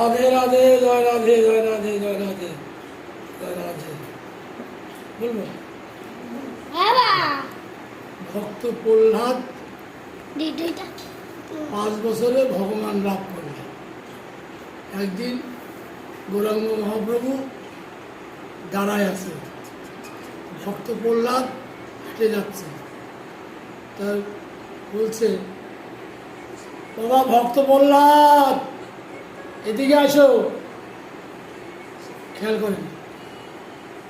রাধে রাধে, জয় রাধে, জয় রাধে, জয় রাধে, জয় রাধে। বলবো ভক্ত প্রহ্লাদ 5 বছরে ভগবান লাভ করলেন। একদিন গৌরাঙ্গ মহাপ্রভু দাঁড়ায় আছে, ভক্ত প্রহ্লাদ হেঁটে যাচ্ছে, তার বলছে, বাবা ভক্ত প্রহ্লাদ এদিকে আসো। খেয়াল করেন,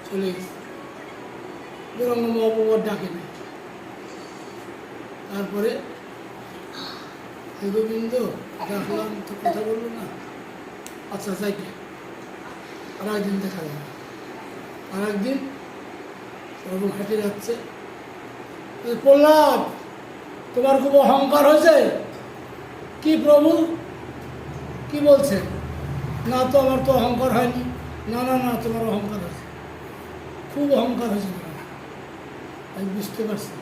চলে গেছে। গৌরাঙ্গ মহাপ্রভু ডাকে না। তারপরে হে গোবিন্দ ডাকলাম তো কথা বললো না, আচ্ছা যাইকে আর একদিন দেখা যাবে। আর একদিন ওরকম হেঁটে যাচ্ছে, প্রহ্লাদ তোমার খুব অহংকার হয়েছে। কি প্রভু কি বলছে? না তো আমার তো অহংকার হয়নি। না না না, তোমার অহংকার হয়েছে, খুব অহংকার হয়েছে তোমার, আমি বুঝতে পারছি।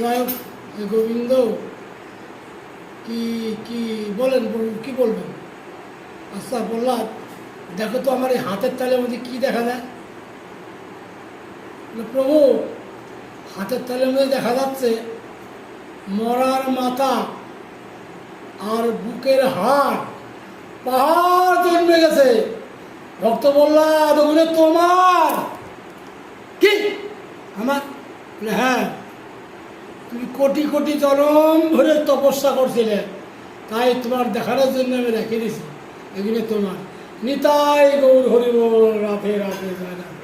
যাই হোক, গোবিন্দ কি কি বলেন প্রভু, কি বলবেন? আচ্ছা প্রহ্লাদ দেখো তো আমার এই হাতের তালের মধ্যে কি দেখা যায়? প্রভু হাতের তালের মধ্যে দেখা যাচ্ছে মরার মাথা আর বুকের হাড়, পাহাড় জন্মে গেছে। ভক্ত প্রহ্লাদ ওগুলো তোমার? কি আমার? হ্যাঁ, তুমি কোটি কোটি জনম ধরে তপস্যা করছিলে, তাই তোমার দেখানোর জন্য আমি রেখে দিয়েছি, এগুলো তোমার। নিতাই গৌর হরি বল, রাধে রাধে, জয় রাধে।